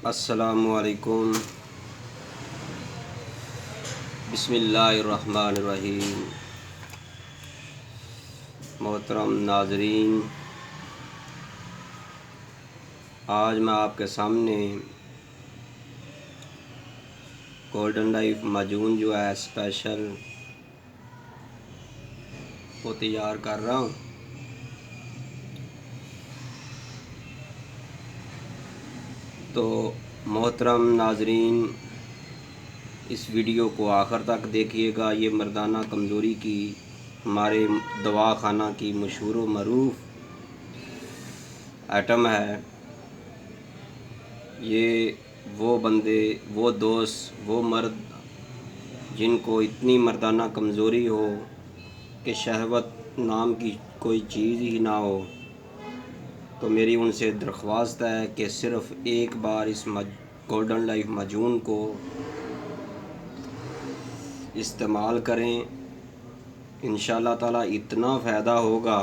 अस्सलामुअलैकुम बिस्मिल्लाहिर्रहमानिर्रहीम। मोहतरम नाज़रीन, आज मैं आपके सामने गोल्डन लाइफ माजून जो है स्पेशल वो तैयार कर रहा हूँ। तो मोहतरम नाज़रीन, इस वीडियो को आखिर तक देखिएगा। ये मर्दाना कमज़ोरी की हमारे दवा खाना की मशहूर व मरूफ आइटम है। ये वो बंदे, वो दोस्त, वो मर्द जिनको इतनी मर्दाना कमज़ोरी हो कि शहवत नाम की कोई चीज़ ही ना हो, तो मेरी उनसे दरख्वास्त है कि सिर्फ़ एक बार इस गोल्डन लाइफ माजून को इस्तेमाल करें। इंशाअल्लाह ताला इतना फ़ायदा होगा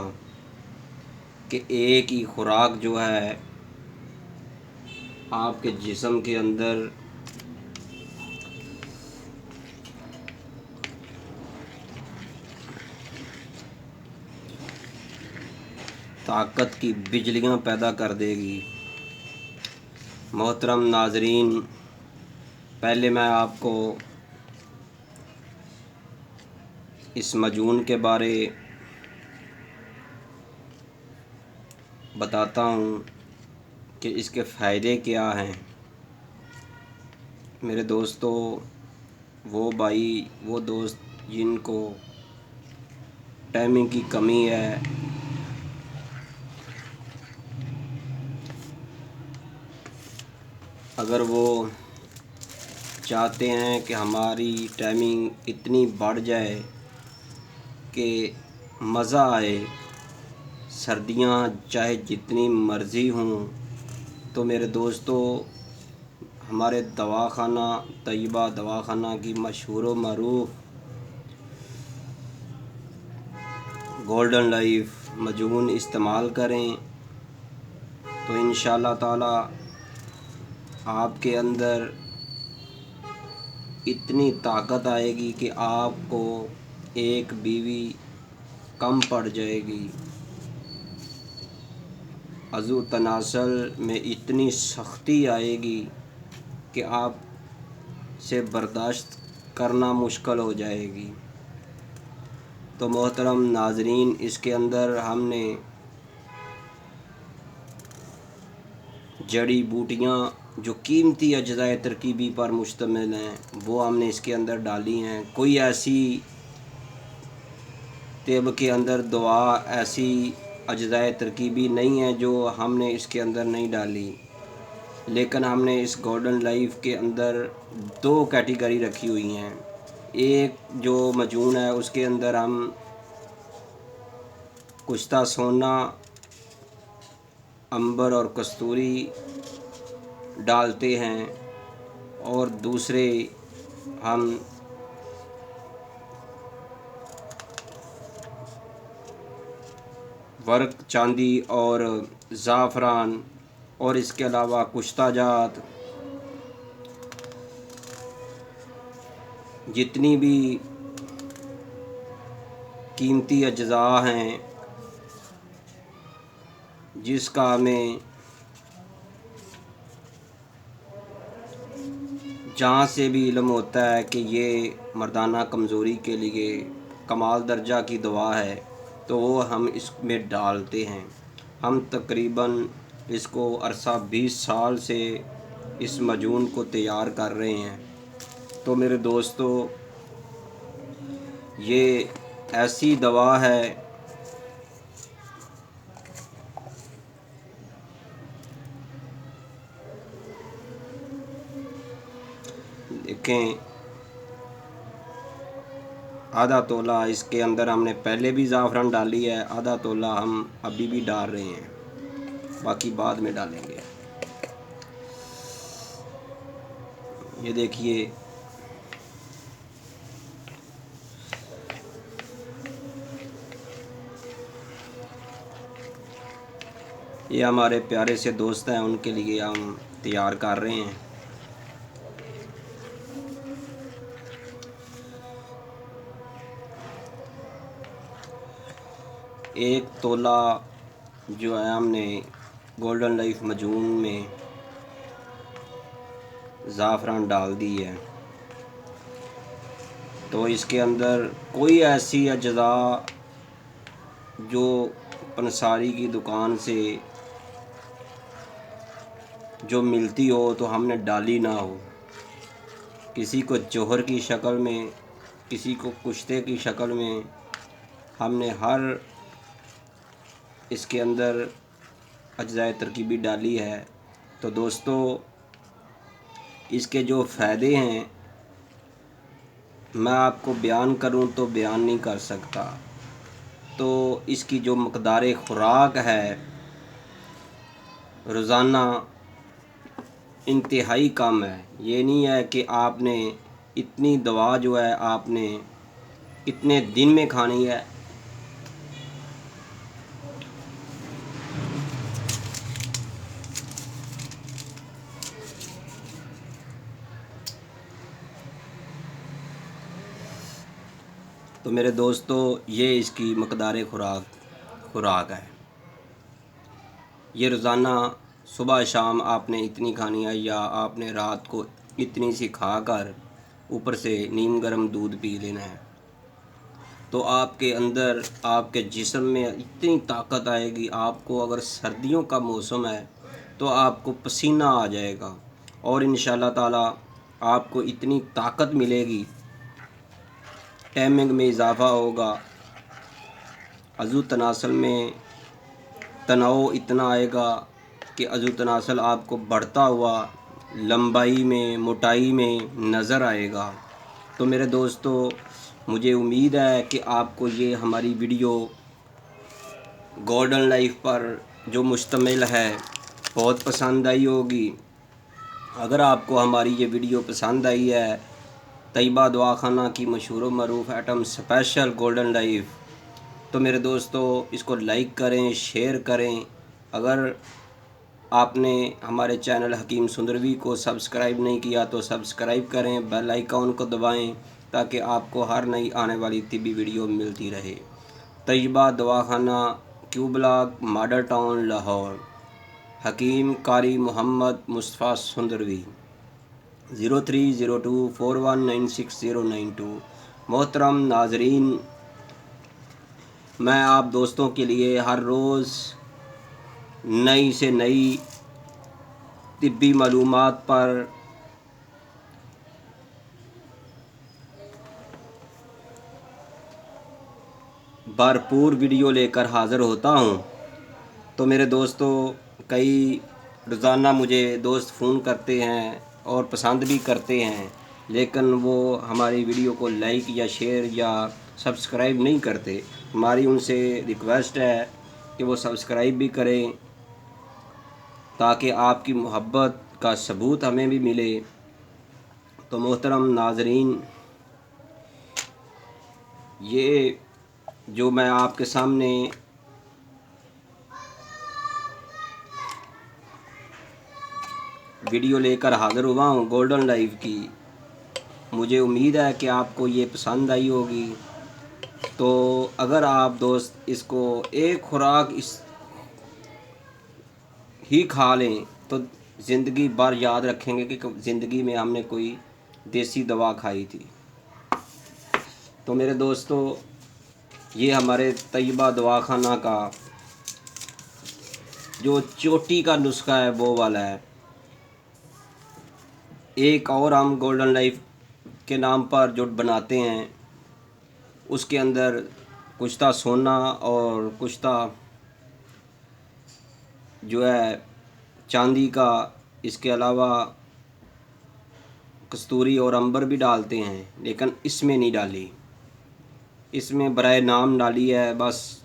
कि एक ही खुराक जो है आपके जिस्म के अंदर ताकत की बिजलियां पैदा कर देगी। मोहतरम नाज़रीन, पहले मैं आपको इस मजून के बारे बताता हूँ कि इसके फ़ायदे क्या हैं। मेरे दोस्तों, वो भाई, वो दोस्त जिनको टाइमिंग की कमी है, अगर वो चाहते हैं कि हमारी टाइमिंग इतनी बढ़ जाए कि मज़ा आए, सर्दियाँ चाहे जितनी मर्ज़ी हों, तो मेरे दोस्तों, हमारे दवाखाना तैयबा दवाखाना की मशहूर व मरूफ गोल्डन लाइफ मजून इस्तेमाल करें तो इंशाअल्लाह ताला आपके अंदर इतनी ताकत आएगी कि आपको एक बीवी कम पड़ जाएगी। अज़ू तनासल में इतनी सख्ती आएगी कि आप से बर्दाश्त करना मुश्किल हो जाएगी। तो मोहतरम नाज़रीन, इसके अंदर हमने जड़ी बूटियाँ जो कीमती अज्जाए तरकीबी पर मुश्तमिल हैं वो हमने इसके अंदर डाली हैं। कोई ऐसी तेब के अंदर दवा, ऐसी अज्जाए तरकीबी नहीं है जो हमने इसके अंदर नहीं डाली। लेकिन हमने इस गोल्डन लाइफ के अंदर दो कैटेगरी रखी हुई हैं। एक जो मजून है उसके अंदर हम कुश्ता सोना, अंबर और कस्तूरी डालते हैं, और दूसरे हम वर्क, चांदी और ज़ाफ़रान और इसके अलावा कुश्ता जात, जितनी भी कीमती अज्जा हैं जिसका हमें जहाँ से भी इल्म होता है कि ये मर्दाना कमज़ोरी के लिए कमाल दर्जा की दवा है, तो वो हम इसमें डालते हैं। हम तकरीबन इसको अरसा 20 साल से इस मजून को तैयार कर रहे हैं। तो मेरे दोस्तों, ये ऐसी दवा है देखें, आधा तोला इसके अंदर हमने पहले भी ज़ाफ़रान डाली है, आधा तोला हम अभी भी डाल रहे हैं, बाकी बाद में डालेंगे। ये देखिए, ये हमारे प्यारे से दोस्त हैं, उनके लिए हम तैयार कर रहे हैं। एक तोला जो है हमने गोल्डन लाइफ मजून में ज़ाफ़रान डाल दी है। तो इसके अंदर कोई ऐसी अज्जा जो पंसारी की दुकान से जो मिलती हो तो हमने डाली ना हो। किसी को जौहर की शक्ल में, किसी को कुश्ते की शक्ल में, हमने हर इसके अंदर अज्जाए तरकीबी डाली है। तो दोस्तों, इसके जो फ़ायदे हैं मैं आपको बयान करूं तो बयान नहीं कर सकता। तो इसकी जो मकदार खुराक है रोज़ाना इंतहाई कम है। ये नहीं है कि आपने इतनी दवा जो है आपने इतने दिन में खानी है। तो मेरे दोस्तों, ये इसकी मकदार खुराक है। ये रोज़ाना सुबह शाम आपने इतनी खानी है, या आपने रात को इतनी सी खाकर ऊपर से नीम गर्म दूध पी लेना है। तो आपके अंदर, आपके जिस्म में इतनी ताकत आएगी। आपको अगर सर्दियों का मौसम है तो आपको पसीना आ जाएगा, और इंशाल्लाह ताला आपको इतनी ताकत मिलेगी, टाइमिंग में इजाफ़ा होगा, अज़ू तनासल में तनाव इतना आएगा कि अज़ू तनासल आपको बढ़ता हुआ लंबाई में, मोटाई में नज़र आएगा। तो मेरे दोस्तों, मुझे उम्मीद है कि आपको ये हमारी वीडियो गोल्डन लाइफ पर जो मुश्तमिल है बहुत पसंद आई होगी। अगर आपको हमारी ये वीडियो पसंद आई है, तैयबा दवाखाना की मशहूर व मरूफ आइटम स्पेशल गोल्डन लाइफ, तो मेरे दोस्तों इसको लाइक करें, शेयर करें। अगर आपने हमारे चैनल हकीम सुंदरवी को सब्सक्राइब नहीं किया तो सब्सक्राइब करें, बेल आइकॉन को दबाएं ताकि आपको हर नई आने वाली तिब्बी वीडियो मिलती रहे। Taiba Dawakhana, Q block, Model Town, Lahore. Hakim Qari Muhammad Mustafa सुंदरवी, 030241969092। मोहतरम नाजरीन, मैं आप दोस्तों के लिए हर रोज़ नई से नई तिब्बी मालूमात पर भरपूर वीडियो लेकर हाज़िर होता हूँ। तो मेरे दोस्तों, कई रोज़ाना मुझे दोस्त फ़ोन करते हैं और पसंद भी करते हैं, लेकिन वो हमारी वीडियो को लाइक या शेयर या सब्सक्राइब नहीं करते। हमारी उनसे रिक्वेस्ट है कि वो सब्सक्राइब भी करें ताकि आपकी मोहब्बत का सबूत हमें भी मिले। तो मोहतरम नाजरीन, ये जो मैं आपके सामने वीडियो लेकर हाज़िर हुआ हूँ गोल्डन लाइफ की, मुझे उम्मीद है कि आपको ये पसंद आई होगी। तो अगर आप दोस्त इसको एक खुराक इस ही खा लें तो ज़िंदगी भर याद रखेंगे कि ज़िंदगी में हमने कोई देसी दवा खाई थी। तो मेरे दोस्तों, ये हमारे तैयबा दवाखाना का जो चोटी का नुस्खा है वो वाला है। एक और हम गोल्डन लाइफ के नाम पर जो बनाते हैं उसके अंदर कुछ था सोना और कुछ था जो है चांदी का। इसके अलावा कस्तूरी और अंबर भी डालते हैं, लेकिन इसमें नहीं डाली। इसमें बराए नाम डाली है बस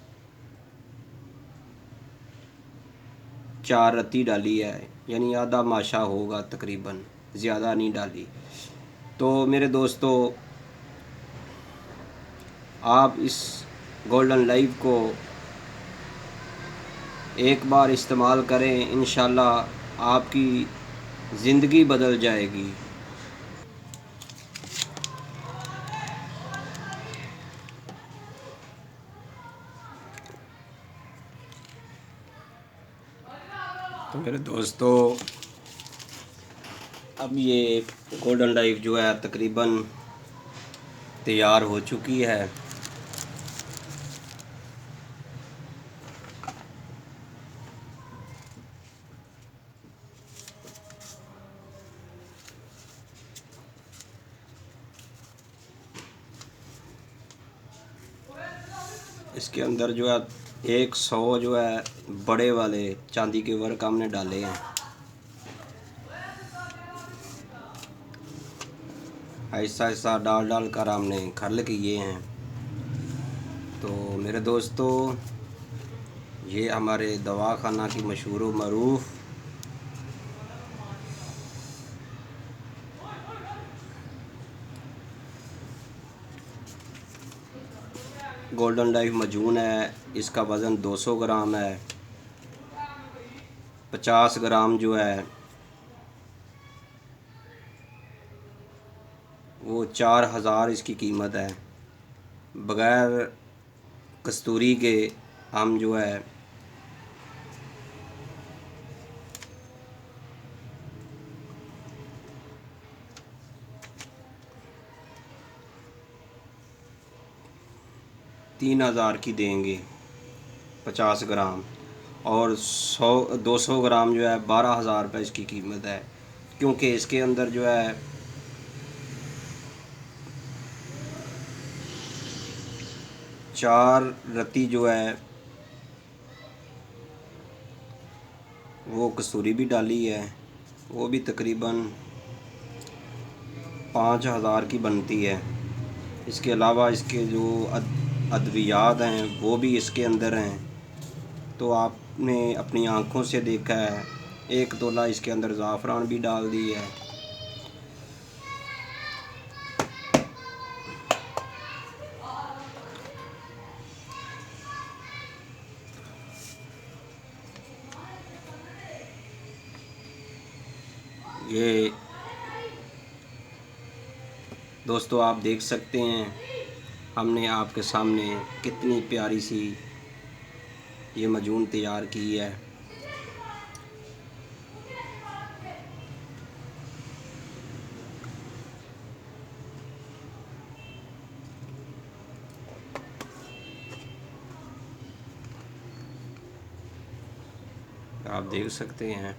4 रत्ती डाली है, यानी आधा माशा होगा तकरीबन, ज़्यादा नहीं डाली। तो मेरे दोस्तों, आप इस गोल्डन लाइफ को एक बार इस्तेमाल करें, इंशाल्लाह आपकी ज़िंदगी बदल जाएगी। तो मेरे दोस्तों, अब ये गोल्डन लाइफ जो है तकरीबन तैयार हो चुकी है। इसके अंदर जो है 100 जो है बड़े वाले चांदी के वर्क हमने डाले हैं। ऐसा ऐसा डाल डाल कर हमने खर्ल किए हैं। तो मेरे दोस्तों, ये हमारे दवाखाना की मशहूर व मरूफ गोल्डन लाइफ मजून है। इसका वज़न 200 ग्राम है। 50 ग्राम जो है वो 4000 इसकी कीमत है। बग़ैर कस्तूरी के हम जो है $3000 की देंगे 50 ग्राम, और 200 ग्राम जो है 12,000 रुपये इसकी कीमत है। क्योंकि इसके अंदर जो है 4 रत्ती जो है वो कसूरी भी डाली है, वो भी तकरीबन 5000 की बनती है। इसके अलावा इसके जो अद्वियात हैं वो भी इसके अंदर हैं। तो आपने अपनी आँखों से देखा है। 1 तोला इसके अंदर ज़ाफ़रान भी डाल दी है। ये दोस्तों आप देख सकते हैं, हमने आपके सामने कितनी प्यारी सी ये मजून तैयार की है। आप देख सकते हैं।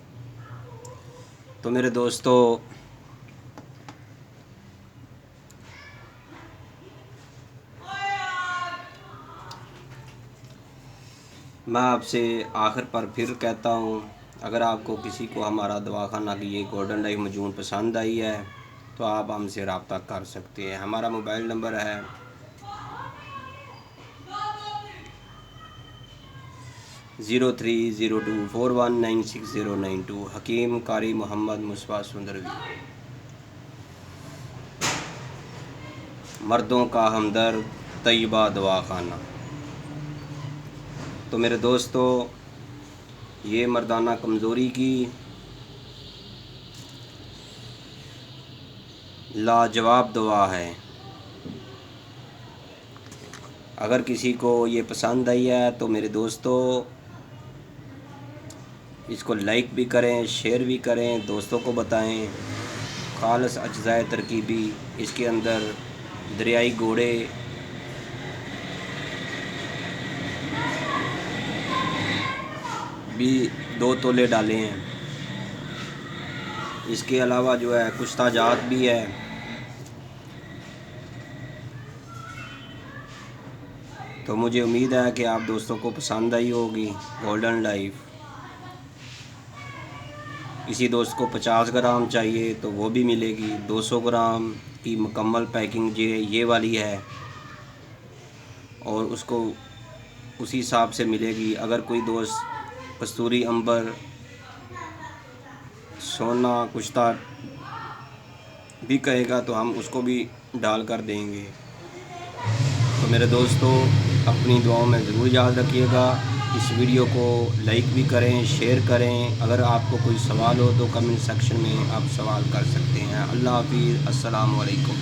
तो मेरे दोस्तों, मैं आपसे आखिर पर फिर कहता हूँ, अगर आपको किसी को हमारा दवाखाना की ये गोल्डन लाइफ मजून पसंद आई है तो आप हमसे रब्ता कर सकते हैं। हमारा मोबाइल नंबर है 030241969092। हकीम कारी मोहम्मद मुस्बा सुंदरवी, मर्दों का हमदर्द, तैयबा दवाखाना। तो मेरे दोस्तों, ये मर्दाना कमज़ोरी की लाजवाब दवा है। अगर किसी को ये पसंद आई है तो मेरे दोस्तों इसको लाइक भी करें, शेयर भी करें, दोस्तों को बताएं। खालस अज्ज़ाए तरकीबी, इसके अंदर दरियाई घोड़े भी 2 तोले डाले हैं। इसके अलावा जो है कुछ ताजात भी है। तो मुझे उम्मीद है कि आप दोस्तों को पसंद आई होगी गोल्डन लाइफ। किसी दोस्त को 50 ग्राम चाहिए तो वो भी मिलेगी। 200 ग्राम की मुकम्मल पैकिंग ये वाली है, और उसको उसी हिसाब से मिलेगी। अगर कोई दोस्त कस्तूरी, अंबर, सोना, कुश्ता भी कहेगा तो हम उसको भी डाल कर देंगे। तो मेरे दोस्तों, अपनी दुआओं में ज़रूर याद रखिएगा। इस वीडियो को लाइक भी करें, शेयर करें। अगर आपको कोई सवाल हो तो कमेंट सेक्शन में आप सवाल कर सकते हैं। अल्लाह हाफिज़, अस्सलाम वालेकुम।